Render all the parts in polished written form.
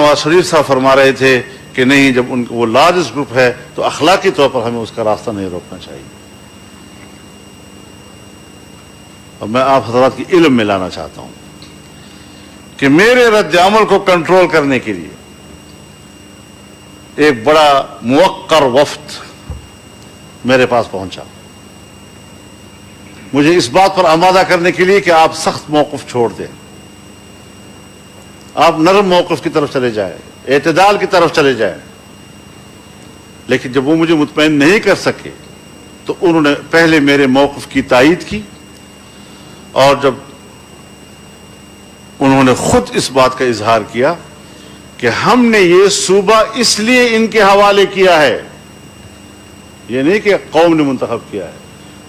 نواز شریف صاحب فرما رہے تھے کہ نہیں، جب ان وہ لارجسٹ گروپ ہے تو اخلاقی طور پر ہمیں اس کا راستہ نہیں روکنا چاہیے. اور میں آپ حضرات کی علم میں لانا چاہتا ہوں کہ میرے رد عمل کو کنٹرول کرنے کے لیے ایک بڑا موقر وفد میرے پاس پہنچا، مجھے اس بات پر آمادہ کرنے کے لیے کہ آپ سخت موقف چھوڑ دیں، آپ نرم موقف کی طرف چلے جائیں، اعتدال کی طرف چلے جائیں. لیکن جب وہ مجھے مطمئن نہیں کر سکے تو انہوں نے پہلے میرے موقف کی تائید کی، اور جب انہوں نے خود اس بات کا اظہار کیا کہ ہم نے یہ صوبہ اس لیے ان کے حوالے کیا ہے، یہ نہیں کہ قوم نے منتخب کیا ہے،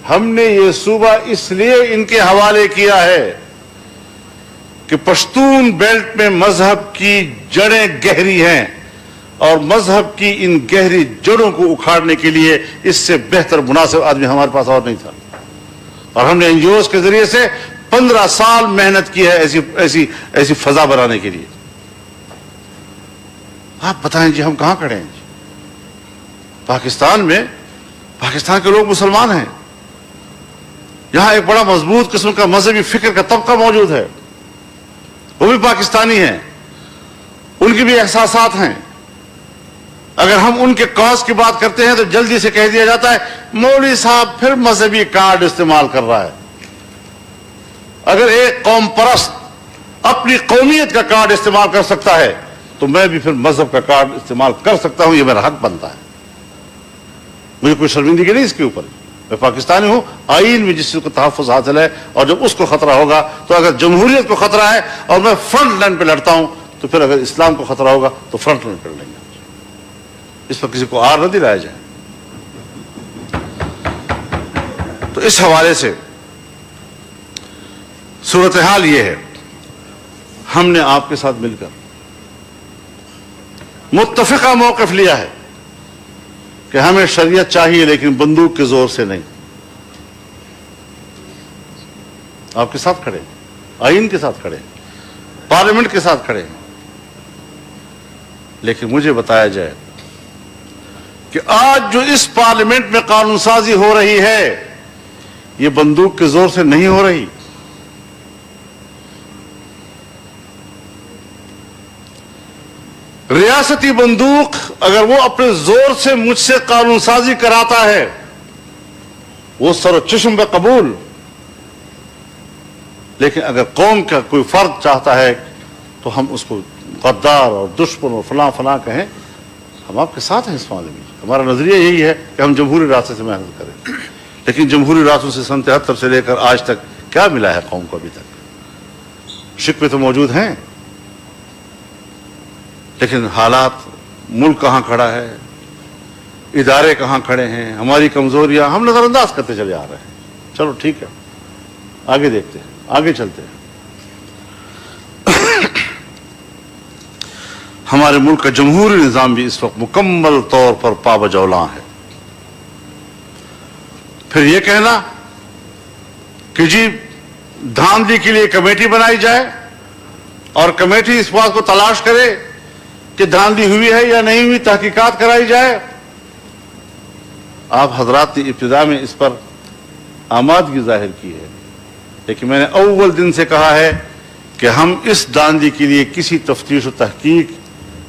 ہم نے یہ صوبہ اس لیے ان کے حوالے کیا ہے کہ پشتون بیلٹ میں مذہب کی جڑیں گہری ہیں، اور مذہب کی ان گہری جڑوں کو اکھاڑنے کے لیے اس سے بہتر مناسب آدمی ہمارے پاس اور نہیں تھا. اور ہم نے این جی اوز کے ذریعے سے 15 سال محنت کی ہے ایسی فضا بنانے کے لیے. آپ بتائیں جی ہم کہاں کھڑے ہیں جی؟ پاکستان میں پاکستان کے لوگ مسلمان ہیں، یہاں ایک بڑا مضبوط قسم کا مذہبی فکر کا طبقہ موجود ہے، وہ بھی پاکستانی ہیں، ان کی بھی احساسات ہیں. اگر ہم ان کے کاز کی بات کرتے ہیں تو جلدی سے کہہ دیا جاتا ہے مولوی صاحب پھر مذہبی کارڈ استعمال کر رہا ہے. اگر ایک قوم پرست اپنی قومیت کا کارڈ استعمال کر سکتا ہے تو میں بھی پھر مذہب کا کارڈ استعمال کر سکتا ہوں، یہ میرا حق بنتا ہے. مجھے کوئی شرمندگی نہیں اس کے اوپر، میں پاکستانی ہوں، آئین میں جس کو تحفظ حاصل ہے، اور جب اس کو خطرہ ہوگا تو اگر جمہوریت کو خطرہ ہے اور میں فرنٹ لائن پہ لڑتا ہوں تو پھر اگر اسلام کو خطرہ ہوگا تو فرنٹ لائن پہ لڑیں گے. اس پر کسی کو آر نہ دلایا جائے. تو اس حوالے سے صورتحال یہ ہے، ہم نے آپ کے ساتھ مل کر متفقہ موقف لیا ہے کہ ہمیں شریعت چاہیے لیکن بندوق کے زور سے نہیں. آپ کے ساتھ کھڑے ہیں، آئین کے ساتھ کھڑے ہیں، پارلیمنٹ کے ساتھ کھڑے ہیں. لیکن مجھے بتایا جائے کہ آج جو اس پارلیمنٹ میں قانون سازی ہو رہی ہے یہ بندوق کے زور سے نہیں ہو رہی. ریاستی بندوق اگر وہ اپنے زور سے مجھ سے قانون سازی کراتا ہے وہ سر و چشم پہ قبول، لیکن اگر قوم کا کوئی فرد چاہتا ہے تو ہم اس کو غدار اور دشمن اور فلاں فلاں کہیں. ہم آپ کے ساتھ ہیں اس معاملے میں. ہمارا نظریہ یہی ہے کہ ہم جمہوری راستے سے محنت کریں، لیکن جمہوری راستوں سے سن 73 سے لے کر آج تک کیا ملا ہے قوم کو؟ ابھی تک شکوے تو موجود ہیں، لیکن حالات، ملک کہاں کھڑا ہے، ادارے کہاں کھڑے ہیں، ہماری کمزوریاں ہم نظر انداز کرتے چلے آ رہے ہیں. چلو ٹھیک ہے، آگے دیکھتے ہیں، آگے چلتے ہیں. ہمارے ملک کا جمہوری نظام بھی اس وقت مکمل طور پر پابجولاں ہے. پھر یہ کہنا کہ جی دھاندلی کے لیے کمیٹی بنائی جائے اور کمیٹی اس بات کو تلاش کرے کہ دھاندلی ہوئی ہے یا نہیں ہوئی، تحقیقات کرائی جائے. آپ حضرات نے ابتدا میں اس پر آمادگی ظاہر کی ہے، لیکن میں نے اول دن سے کہا ہے کہ ہم اس دھاندلی کے لیے کسی تفتیش و تحقیق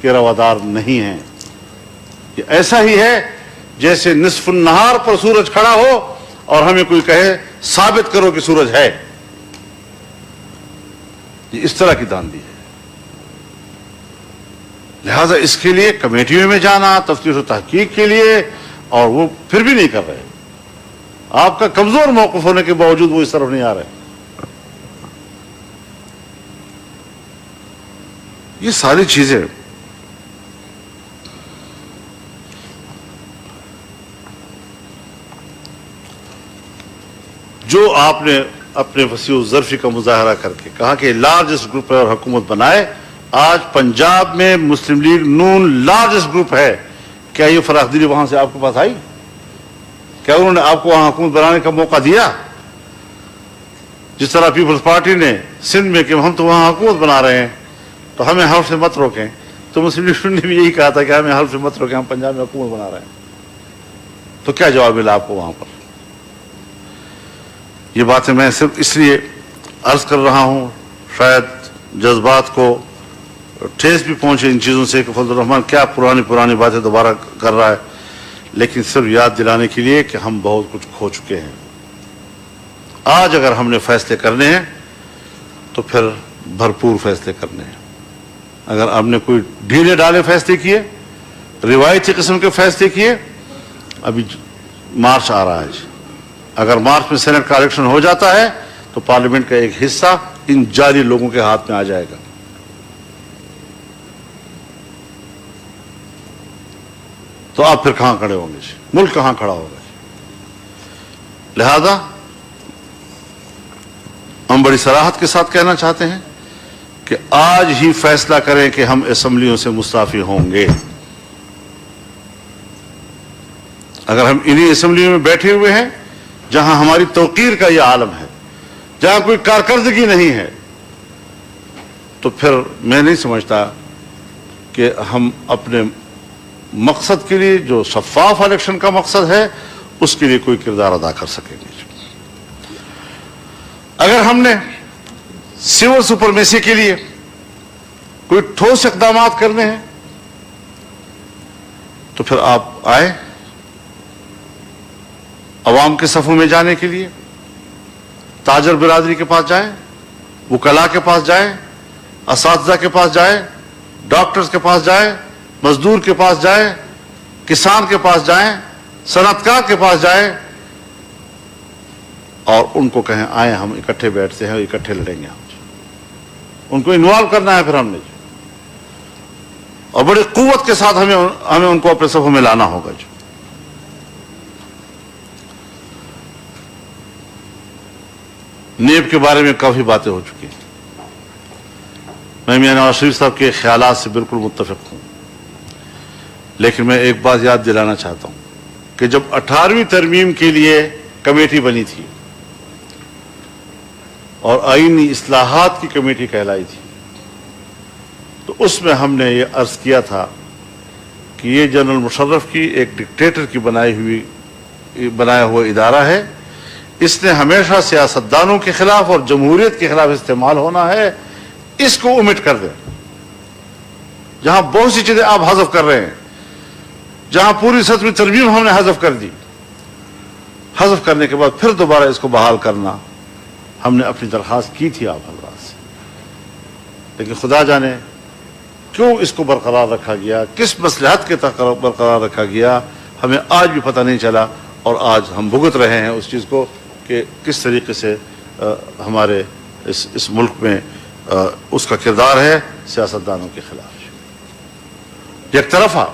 کے روادار نہیں ہیں. یہ ایسا ہی ہے جیسے نصف النہار پر سورج کھڑا ہو اور ہمیں کوئی کہے ثابت کرو کہ سورج ہے. یہ اس طرح کی دھاندلی ہے. لہذا اس کے لیے کمیٹیوں میں جانا تفتیش و تحقیق کے لیے، اور وہ پھر بھی نہیں کر رہے. آپ کا کمزور موقف ہونے کے باوجود وہ اس طرف نہیں آ رہے. یہ ساری چیزیں جو آپ نے اپنے وسیع الظرفی کا مظاہرہ کر کے کہا کہ لارجسٹ گروپ ہے اور حکومت بنائے. آج پنجاب میں مسلم لیگ نون لارجسٹ گروپ ہے. کیا یہ فراخ دلی وہاں سے آپ کے پاس آئی؟ کیا انہوں نے آپ کو وہاں حکومت بنانے کا موقع دیا؟ جس طرح پیپلز پارٹی نے سندھ میں کہ ہم تو وہاں حکومت بنا رہے ہیں تو ہمیں حرف سے مت روکیں. تو مسلم لیگ نے بھی یہی کہا تھا کہ ہمیں حلف مت رو کہ ہم پنجاب میں حکومت بنا رہے ہیں. تو کیا جواب ملا آپ کو وہاں پر؟ یہ باتیں میں صرف اس لیے عرض کر رہا ہوں، شاید جذبات کو ٹھیس بھی پہنچے ان چیزوں سے کہ فضل الرحمان کیا پرانی باتیں دوبارہ کر رہا ہے، لیکن صرف یاد دلانے کے لیے کہ ہم بہت کچھ کھو چکے ہیں. آج اگر ہم نے فیصلے کرنے ہیں تو پھر بھرپور فیصلے کرنے ہیں. اگر آپ نے کوئی ڈھیلے ڈالے فیصلے کیے، روایتی قسم کے فیصلے کیے، ابھی مارچ آ رہا ہے، اگر مارچ میں سینٹ کا الیکشن ہو جاتا ہے تو پارلیمنٹ کا ایک حصہ ان جعلی لوگوں کے ہاتھ میں آ جائے گا. تو آپ پھر کہاں کھڑے ہوں گے؟ ملک کہاں کھڑا ہوگا؟ لہذا ہم بڑی صراحت کے ساتھ کہنا چاہتے ہیں کہ آج ہی فیصلہ کریں کہ ہم اسمبلیوں سے مستعفی ہوں گے. اگر ہم انہی اسمبلیوں میں بیٹھے ہوئے ہیں جہاں ہماری توقیر کا یہ عالم ہے، جہاں کوئی کارکردگی نہیں ہے، تو پھر میں نہیں سمجھتا کہ ہم اپنے مقصد کے لیے، جو شفاف الیکشن کا مقصد ہے، اس کے لیے کوئی کردار ادا کر سکیں گے. اگر ہم نے سول سپرمیسی کے لیے کوئی ٹھوس اقدامات کرنے ہیں تو پھر آپ آئے عوام کے صفوں میں جانے کے لیے، تاجر برادری کے پاس جائیں، وکلاء کے پاس جائیں، اساتذہ کے پاس جائیں، ڈاکٹرز کے پاس جائیں، مزدور کے پاس جائیں، کسان کے پاس جائیں، صنعت کار کے پاس جائیں، اور ان کو کہیں آئیں ہم اکٹھے بیٹھتے ہیں اور اکٹھے لڑیں گے. ان کو انوالو کرنا ہے پھر ہم نے، اور بڑی قوت کے ساتھ ہمیں ان کو اپنے صفوں میں لانا ہوگا. نیب کے بارے میں کافی باتیں ہو چکی ہیں. میں میاں نواز شریف صاحب کے خیالات سے بالکل متفق ہوں، لیکن میں ایک بات یاد دلانا چاہتا ہوں کہ جب 18ویں ترمیم کے لیے کمیٹی بنی تھی اور آئینی اصلاحات کی کمیٹی کہلائی تھی، تو اس میں ہم نے یہ عرض کیا تھا کہ یہ جنرل مشرف کی ایک ڈکٹیٹر کی بنایا ہوا ادارہ ہے، اس نے ہمیشہ سیاستدانوں کے خلاف اور جمہوریت کے خلاف استعمال ہونا ہے، اس کو اومٹ کر دیں. جہاں بہت سی چیزیں آپ حذف کر رہے ہیں، جہاں پوری 7ویں ترمیم ہم نے حذف کر دی، حذف کرنے کے بعد پھر دوبارہ اس کو بحال کرنا، ہم نے اپنی درخواست کی تھی آپ حضرات سے، لیکن خدا جانے کیوں اس کو برقرار رکھا گیا، کس مصلحت کے تحت برقرار رکھا گیا، ہمیں آج بھی پتہ نہیں چلا. اور آج ہم بھگت رہے ہیں اس چیز کو کہ کس طریقے سے ہمارے اس ملک میں اس کا کردار ہے سیاستدانوں کے خلاف. یک طرفہ